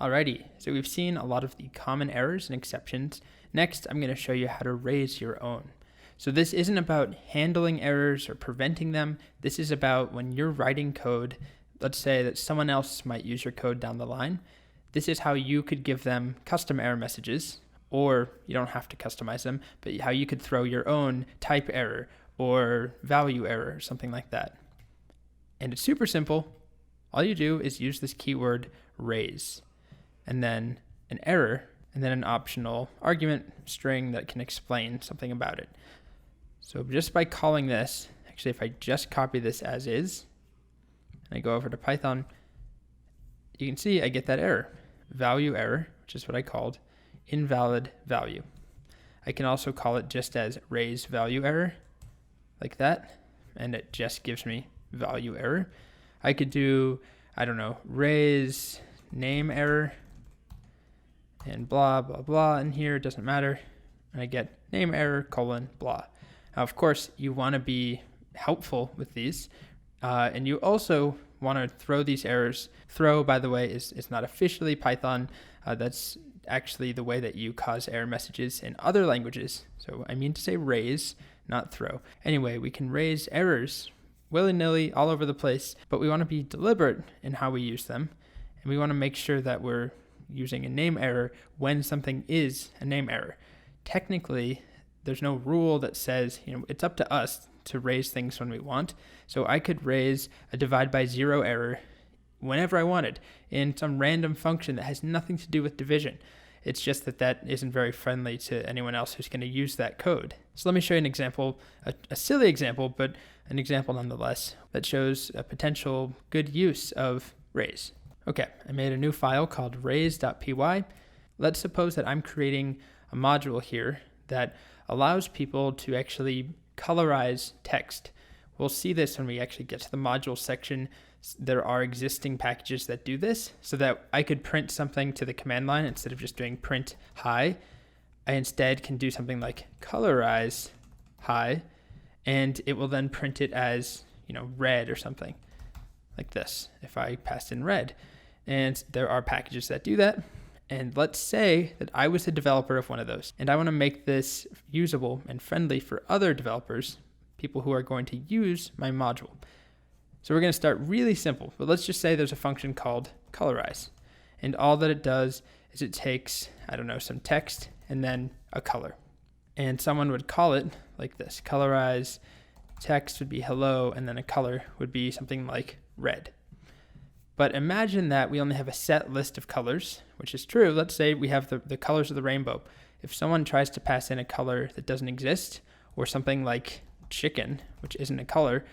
Alrighty, so we've seen a lot of the common errors and exceptions. Next, I'm going to show you how to raise your own. So this isn't about handling errors or preventing them. This is about when you're writing code, let's say that someone else might use your code down the line. This is how you could give them custom error messages, or you don't have to customize them, but how you could throw your own type error or value error or something like that. And it's super simple. All you do is use this keyword raise, and then an error, and then an optional argument string that can explain something about it. So just by calling this, actually if I just copy this as is, and I go over to Python, you can see I get that error, value error, which is what I called, invalid value. I can also call it just as raise value error, like that, and it just gives me value error. I could do, I don't know, raise name error, and blah, blah, blah in here, it doesn't matter. And I get name error, colon, blah. Now, of course, you want to be helpful with these. And you also want to throw these errors. Throw, by the way, is not officially Python. That's actually the way that you cause error messages in other languages. So I mean to say raise, not throw. Anyway, we can raise errors willy-nilly all over the place, but we want to be deliberate in how we use them. And we want to make sure that we're using a name error when something is a name error. Technically, there's no rule that says, it's up to us to raise things when we want. So I could raise a divide by zero error whenever I wanted in some random function that has nothing to do with division. It's just that isn't very friendly to anyone else who's going to use that code. So let me show you an example, a silly example, but an example nonetheless, that shows a potential good use of raise. Okay, I made a new file called raise.py. Let's suppose that I'm creating a module here that allows people to actually colorize text. We'll see this when we actually get to the module section. There are existing packages that do this, so that I could print something to the command line instead of just doing print hi. I instead can do something like colorize hi, and it will then print it as, red or something like this if I passed in red. And there are packages that do that. And let's say that I was the developer of one of those, and I want to make this usable and friendly for other developers, people who are going to use my module. So we're going to start really simple, but let's just say there's a function called colorize. And all that it does is it takes, some text and then a color. And someone would call it like this. Colorize text would be hello, and then a color would be something like red. But imagine that we only have a set list of colors, which is true. Let's say we have the colors of the rainbow. If someone tries to pass in a color that doesn't exist, or something like chicken, which isn't a color,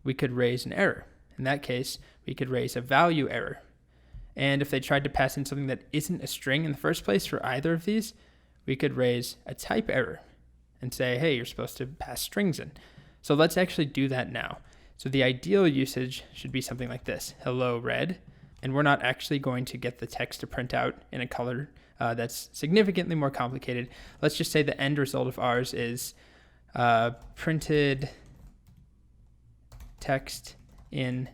we could raise an error. In that case, we could raise a value error. And if they tried to pass in something that isn't a string in the first place for either of these, we could raise a type error and say, hey, you're supposed to pass strings in. So let's actually do that now. So the ideal usage should be something like this, hello red, and we're not actually going to get the text to print out in a color that's significantly more complicated. Let's just say the end result of ours is printed text in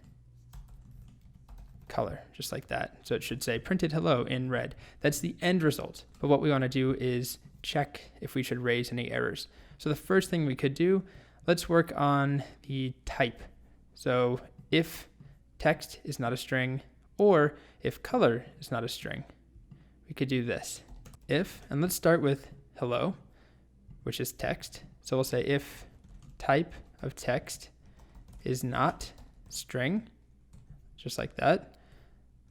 color, just like that. So it should say printed hello in red. That's the end result. But what we want to do is check if we should raise any errors. So the first thing we could do, let's work on the type. So if text is not a string, or if color is not a string, we could do this. If, and let's start with hello, which is text. So we'll say if type of text is not string, just like that,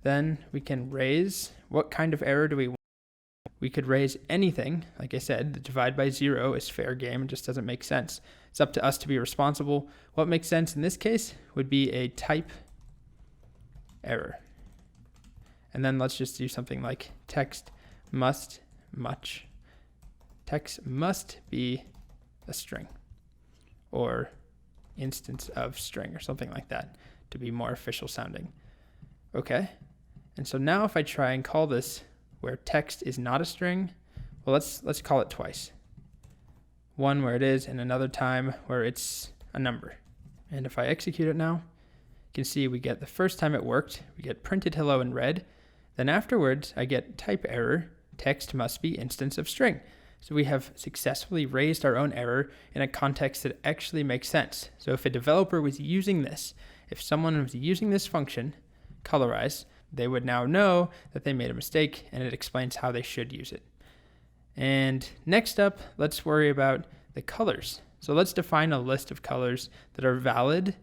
then we can raise, what kind of error do we want? We could raise anything. Like I said, the divide by zero is fair game. It just doesn't make sense. It's up to us to be responsible. What makes sense in this case would be a type error. And then let's just do something like text must be a string, or instance of string, or something like that, to be more official sounding. Okay. And so now if I try and call this where text is not a string, well, let's call it twice. One where it is, and another time where it's a number. And if I execute it now, you can see we get the first time it worked, we get printed hello in red. Then afterwards, I get type error, text must be instance of string. So we have successfully raised our own error in a context that actually makes sense. So if a developer was using this, if someone was using this function, colorize, they would now know that they made a mistake, and it explains how they should use it. And next up, let's worry about the colors. So let's define a list of colors that are valid.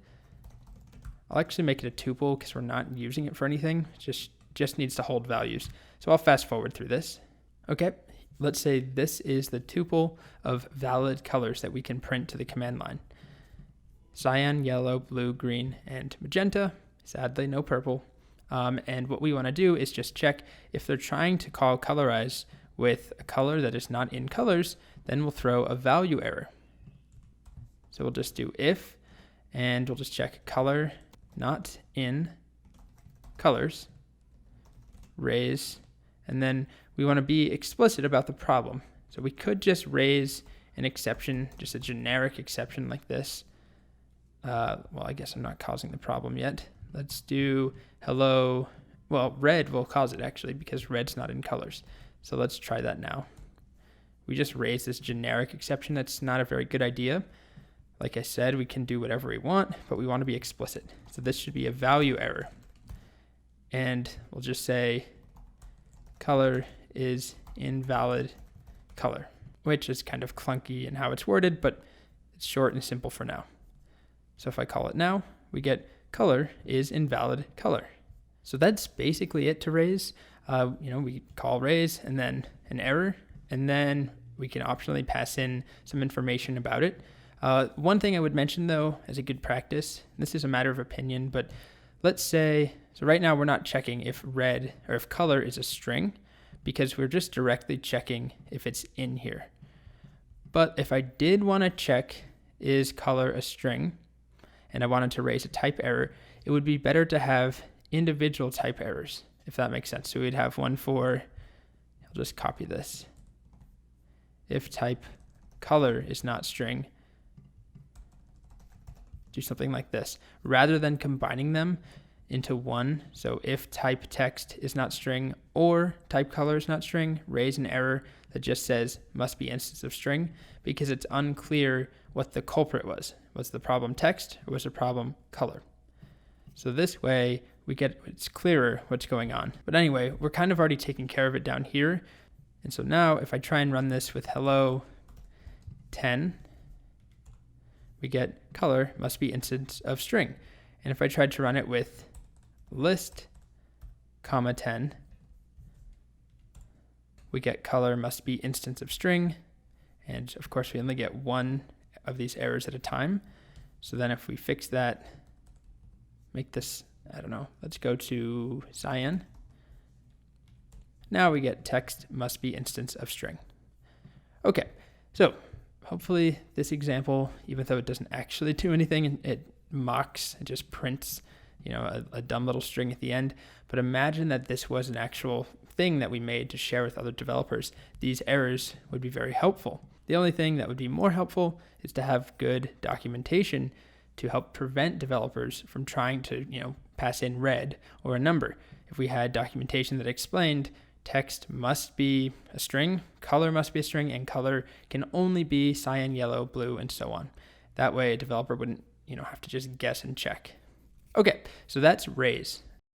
I'll actually make it a tuple because we're not using it for anything. It just needs to hold values. So I'll fast forward through this. Okay, let's say this is the tuple of valid colors that we can print to the command line. Cyan, yellow, blue, green, and magenta. Sadly, no purple. And what we want to do is just check if they're trying to call colorize with a color that is not in colors, then we'll throw a value error. So we'll just do if, and we'll just check color not in colors, raise, and then we want to be explicit about the problem. So we could just raise an exception, just a generic exception like this. Well, I guess I'm not causing the problem yet. Let's do hello. Well, red will cause it actually because red's not in colors. So let's try that now. We just raised this generic exception. That's not a very good idea. Like I said, we can do whatever we want, but we want to be explicit. So this should be a value error. And we'll just say color is invalid color, which is kind of clunky in how it's worded, but it's short and simple for now. So if I call it now, we get color is invalid color. So that's basically it to raise. We call raise and then an error, and then we can optionally pass in some information about it. One thing I would mention though, as a good practice, this is a matter of opinion, but let's say, so right now we're not checking if red or if color is a string because we're just directly checking if it's in here. But if I did want to check is color a string and I wanted to raise a type error, it would be better to have individual type errors, if that makes sense. So we'd have one for, I'll just copy this. If type color is not string, do something like this. Rather than combining them into one, so if type text is not string or type color is not string, raise an error that just says must be instance of string, because it's unclear what the culprit was. Was the problem text or was the problem color? So this way it's clearer what's going on. But anyway, we're kind of already taking care of it down here. And so now if I try and run this with hello 10, we get color must be instance of string. And if I tried to run it with list, comma 10, we get color must be instance of string. And of course we only get one of these errors at a time. So then if we fix that, make this, I don't know, let's go to cyan. Now we get text must be instance of string. Okay, so hopefully this example, even though it doesn't actually do anything, it mocks, it just prints, a dumb little string at the end. But imagine that this was an actual thing that we made to share with other developers. These errors would be very helpful. The only thing that would be more helpful is to have good documentation to help prevent developers from trying to, pass in red or a number. If we had documentation that explained text must be a string, color must be a string, and color can only be cyan, yellow, blue, and so on. That way a developer wouldn't, have to just guess and check. Okay, so that's raise.